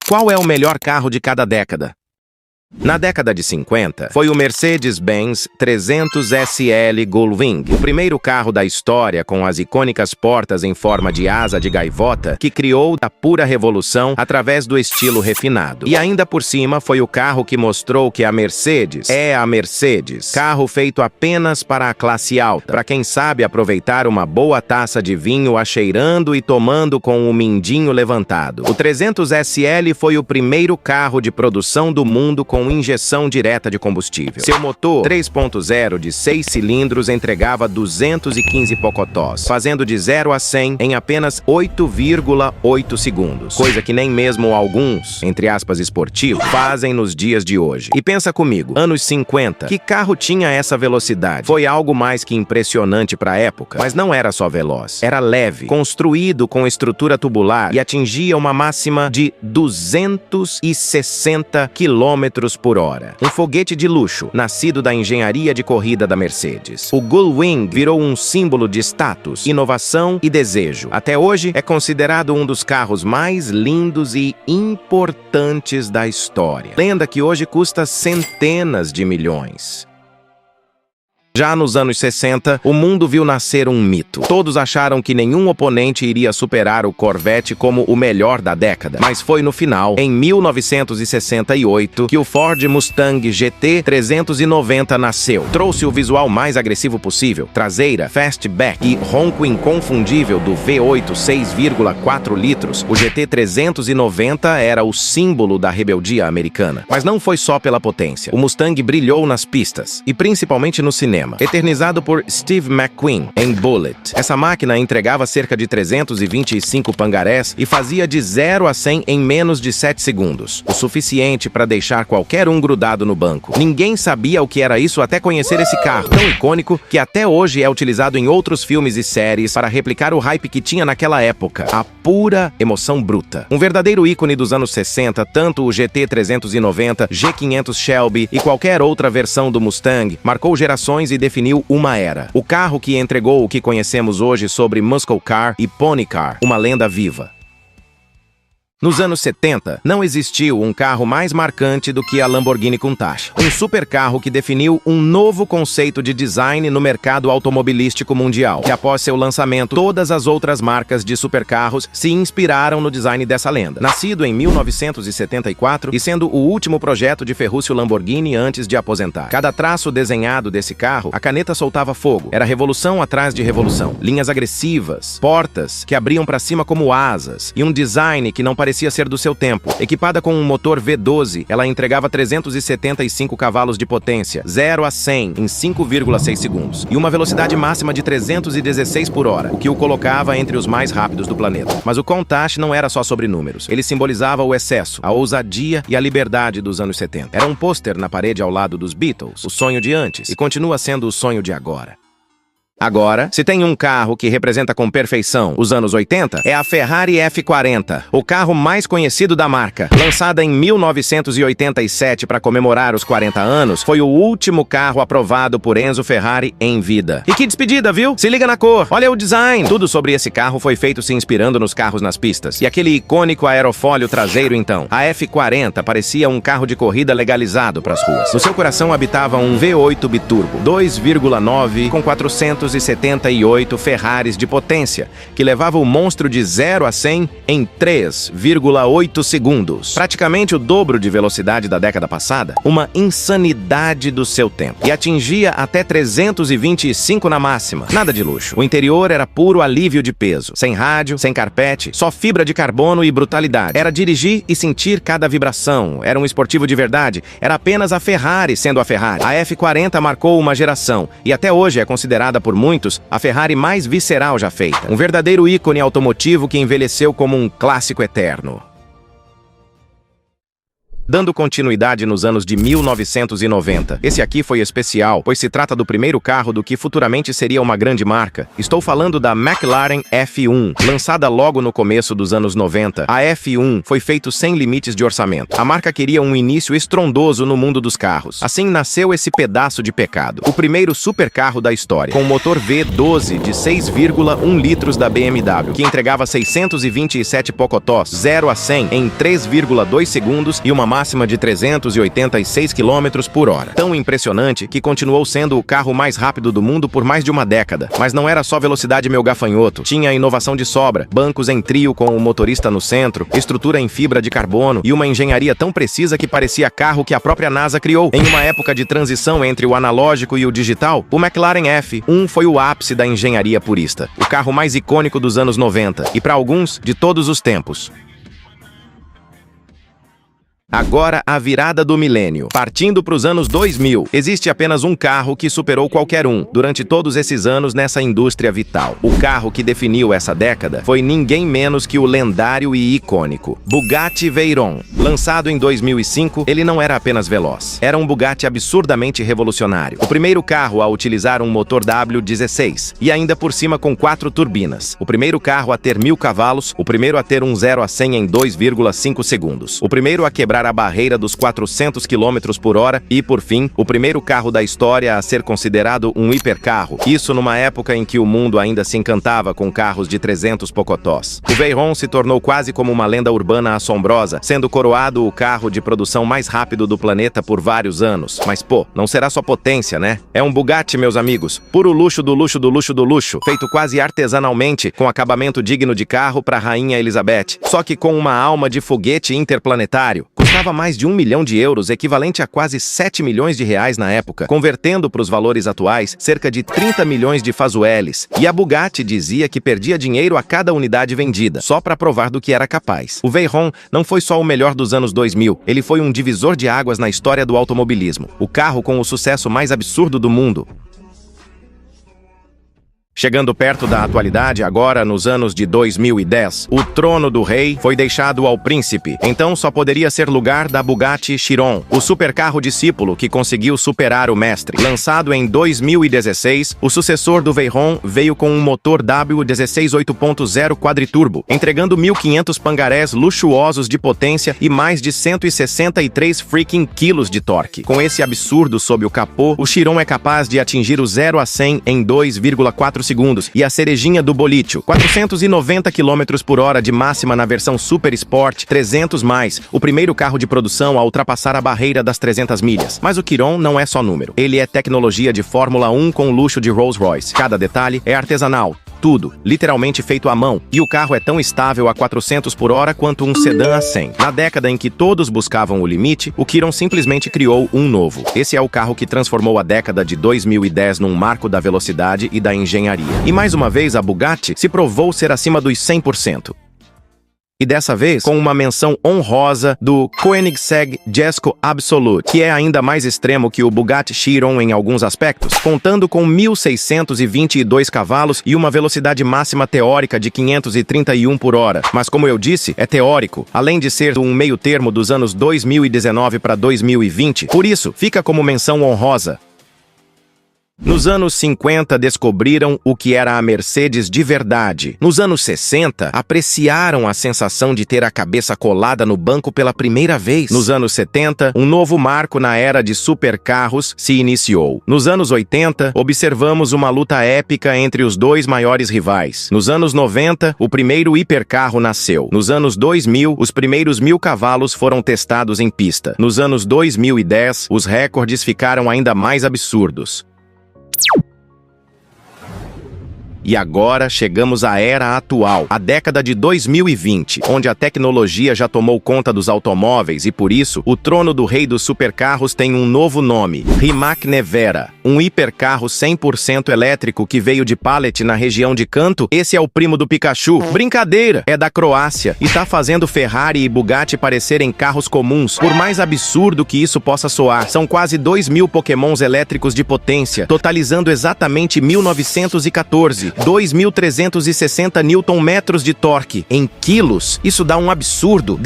Qual é o melhor carro de cada década? Na década de 50, foi o Mercedes-Benz 300 SL Gullwing, o primeiro carro da história com as icônicas portas em forma de asa de gaivota que criou a pura revolução através do estilo refinado. E ainda por cima foi o carro que mostrou que a Mercedes é a Mercedes, carro feito apenas para a classe alta, para quem sabe aproveitar uma boa taça de vinho acheirando e tomando com o mindinho levantado. O 300 SL foi o primeiro carro de produção do mundo com injeção direta de combustível. Seu motor 3.0 de 6 cilindros entregava 215 pocotós, fazendo de 0 a 100 em apenas 8,8 segundos, coisa que nem mesmo alguns, entre aspas, esportivos, fazem nos dias de hoje. E pensa comigo, anos 50, que carro tinha essa velocidade? Foi algo mais que impressionante para a época, mas não era só veloz, era leve, construído com estrutura tubular e atingia uma máxima de 260 km por hora. Um foguete de luxo, nascido da engenharia de corrida da Mercedes. O Gullwing virou um símbolo de status, inovação e desejo. Até hoje, é considerado um dos carros mais lindos e importantes da história. Lenda que hoje custa centenas de milhões. Já nos anos 60, o mundo viu nascer um mito. Todos acharam que nenhum oponente iria superar o Corvette como o melhor da década. Mas foi no final, em 1968, que o Ford Mustang GT 390 nasceu. Trouxe o visual mais agressivo possível, traseira, fastback e ronco inconfundível do V8 6,4 litros. O GT 390 era o símbolo da rebeldia americana. Mas não foi só pela potência. O Mustang brilhou nas pistas, e principalmente no cinema. Eternizado por Steve McQueen em Bullitt. Essa máquina entregava cerca de 325 pangarés e fazia de 0 a 100 em menos de 7 segundos. O suficiente para deixar qualquer um grudado no banco. Ninguém sabia o que era isso até conhecer esse carro, tão icônico que até hoje é utilizado em outros filmes e séries para replicar o hype que tinha naquela época. A pura emoção bruta. Um verdadeiro ícone dos anos 60, tanto o GT 390, G500 Shelby e qualquer outra versão do Mustang, marcou gerações e definiu uma era. O carro que entregou o que conhecemos hoje sobre Muscle Car e Pony Car, uma lenda viva. Nos anos 70, não existiu um carro mais marcante do que a Lamborghini Countach. Um supercarro que definiu um novo conceito de design no mercado automobilístico mundial, que após seu lançamento, todas as outras marcas de supercarros se inspiraram no design dessa lenda. Nascido em 1974 e sendo o último projeto de Ferruccio Lamborghini antes de aposentar. Cada traço desenhado desse carro, a caneta soltava fogo. Era revolução atrás de revolução. Linhas agressivas, portas que abriam para cima como asas e um design que não parecia ser do seu tempo. Equipada com um motor V12, ela entregava 375 cavalos de potência, 0 a 100 em 5,6 segundos, e uma velocidade máxima de 316 por hora, o que o colocava entre os mais rápidos do planeta. Mas o Countach não era só sobre números. Ele simbolizava o excesso, a ousadia e a liberdade dos anos 70. Era um pôster na parede ao lado dos Beatles, o sonho de antes, e continua sendo o sonho de agora. Agora, se tem um carro que representa com perfeição os anos 80, é a Ferrari F40, o carro mais conhecido da marca. Lançada em 1987 para comemorar os 40 anos, foi o último carro aprovado por Enzo Ferrari em vida. E que despedida, viu? Se liga na cor, olha o design! Tudo sobre esse carro foi feito se inspirando nos carros nas pistas. E aquele icônico aerofólio traseiro, então. A F40 parecia um carro de corrida legalizado para as ruas. No seu coração habitava um V8 biturbo, 2,9 com 478 Ferraris de potência, que levava o monstro de 0 a 100 em 3,8 segundos. Praticamente o dobro de velocidade da década passada, uma insanidade do seu tempo. E atingia até 325 na máxima. Nada de luxo. O interior era puro alívio de peso. Sem rádio, sem carpete, só fibra de carbono e brutalidade. Era dirigir e sentir cada vibração. Era um esportivo de verdade. Era apenas a Ferrari sendo a Ferrari. A F40 marcou uma geração e até hoje é considerada por muitos a Ferrari mais visceral já feita. Um verdadeiro ícone automotivo que envelheceu como um clássico eterno. Dando continuidade nos anos de 1990. Esse aqui foi especial, pois se trata do primeiro carro do que futuramente seria uma grande marca. Estou falando da McLaren F1. Lançada logo no começo dos anos 90, a F1 foi feita sem limites de orçamento. A marca queria um início estrondoso no mundo dos carros. Assim nasceu esse pedaço de pecado. O primeiro supercarro da história, com motor V12 de 6,1 litros da BMW, que entregava 627 pocotós, 0 a 100 em 3,2 segundos e uma máxima de 386 km por hora. Tão impressionante que continuou sendo o carro mais rápido do mundo por mais de uma década. Mas não era só velocidade, meu gafanhoto. Tinha inovação de sobra, bancos em trio com o motorista no centro, estrutura em fibra de carbono e uma engenharia tão precisa que parecia carro que a própria NASA criou. Em uma época de transição entre o analógico e o digital, o McLaren F1 foi o ápice da engenharia purista. O carro mais icônico dos anos 90 e, para alguns, de todos os tempos. Agora, a virada do milênio. Partindo para os anos 2000, existe apenas um carro que superou qualquer um durante todos esses anos nessa indústria vital. O carro que definiu essa década foi ninguém menos que o lendário e icônico Bugatti Veyron. Lançado em 2005, ele não era apenas veloz. Era um Bugatti absurdamente revolucionário. O primeiro carro a utilizar um motor W16 e ainda por cima com 4 turbinas. O primeiro carro a ter 1000 cavalos, o primeiro a ter um 0 a 100 em 2,5 segundos. O primeiro a quebrar a barreira dos 400 km por hora e, por fim, o primeiro carro da história a ser considerado um hipercarro. Isso numa época em que o mundo ainda se encantava com carros de 300 pocotós. O Veyron se tornou quase como uma lenda urbana assombrosa, sendo coroado o carro de produção mais rápido do planeta por vários anos. Mas, pô, não será só potência, né? É um Bugatti, meus amigos. Puro luxo do luxo do luxo do luxo. Feito quase artesanalmente, com acabamento digno de carro para a Rainha Elizabeth. Só que com uma alma de foguete interplanetário. Custava mais de 1 milhão de euros, equivalente a quase 7 milhões de reais na época, convertendo para os valores atuais, cerca de 30 milhões de fazoueles. E a Bugatti dizia que perdia dinheiro a cada unidade vendida, só para provar do que era capaz. O Veyron não foi só o melhor dos anos 2000, ele foi um divisor de águas na história do automobilismo. O carro com o sucesso mais absurdo do mundo. Chegando perto da atualidade, agora nos anos de 2010, o trono do rei foi deixado ao príncipe, então só poderia ser lugar da Bugatti Chiron, o supercarro discípulo que conseguiu superar o mestre. Lançado em 2016, o sucessor do Veyron veio com um motor W16 8.0 quadriturbo, entregando 1.500 pangarés luxuosos de potência e mais de 163 freaking quilos de torque. Com esse absurdo sob o capô, o Chiron é capaz de atingir o 0 a 100 em 2,4 segundos e a cerejinha do bolítio, 490 km por hora de máxima na versão Super Sport 300+, o primeiro carro de produção a ultrapassar a barreira das 300 milhas. Mas o Chiron não é só número, ele é tecnologia de Fórmula 1 com luxo de Rolls-Royce. Cada detalhe é artesanal. Tudo, literalmente feito à mão, e o carro é tão estável a 400 por hora quanto um sedã a 100. Na década em que todos buscavam o limite, o Chiron simplesmente criou um novo. Esse é o carro que transformou a década de 2010 num marco da velocidade e da engenharia. E mais uma vez a Bugatti se provou ser acima dos 100%. E dessa vez, com uma menção honrosa do Koenigsegg Jesko Absolute, que é ainda mais extremo que o Bugatti Chiron em alguns aspectos, contando com 1.622 cavalos e uma velocidade máxima teórica de 531 por hora. Mas como eu disse, é teórico, além de ser um meio termo dos anos 2019 para 2020, por isso, fica como menção honrosa. Nos anos 50, descobriram o que era a Mercedes de verdade. Nos anos 60, apreciaram a sensação de ter a cabeça colada no banco pela primeira vez. Nos anos 70, um novo marco na era de supercarros se iniciou. Nos anos 80, observamos uma luta épica entre os dois maiores rivais. Nos anos 90, o primeiro hipercarro nasceu. Nos anos 2000, os primeiros 1000 cavalos foram testados em pista. Nos anos 2010, os recordes ficaram ainda mais absurdos. E agora chegamos à era atual, a década de 2020, onde a tecnologia já tomou conta dos automóveis e, por isso, o trono do rei dos supercarros tem um novo nome, Rimac Nevera, um hipercarro 100% elétrico que veio de Pallet na região de Kanto. Esse é o primo do Pikachu. Brincadeira! É da Croácia e tá fazendo Ferrari e Bugatti parecerem carros comuns. Por mais absurdo que isso possa soar, são quase 2.000 pokémons elétricos de potência, totalizando exatamente 1914. 2.360 Nm de torque. Em quilos, isso dá um absurdo.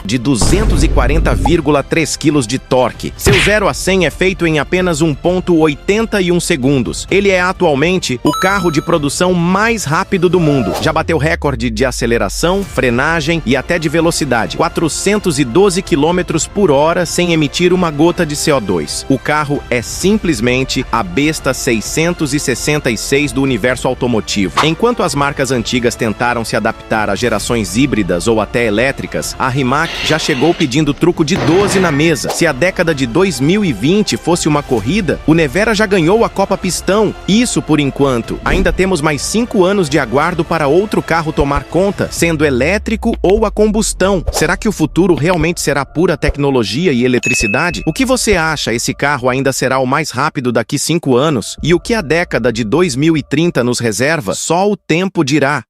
de 240,3 kg de torque. Seu 0 a 100 é feito em apenas 1,81 segundos. Ele é atualmente o carro de produção mais rápido do mundo. Já bateu recorde de aceleração, frenagem e até de velocidade, 412 km por hora sem emitir uma gota de CO2. O carro é simplesmente a besta 666 do universo automotivo. Enquanto as marcas antigas tentaram se adaptar a gerações híbridas ou até elétricas, a Rimac já chegou pedindo truco de 12 na mesa. Se a década de 2020 fosse uma corrida, o Nevera já ganhou a Copa Pistão. Isso por enquanto. Ainda temos mais 5 anos de aguardo para outro carro tomar conta, sendo elétrico ou a combustão. Será que o futuro realmente será pura tecnologia e eletricidade? O que você acha? Esse carro ainda será o mais rápido daqui 5 anos? E o que a década de 2030 nos reserva? Só o tempo dirá.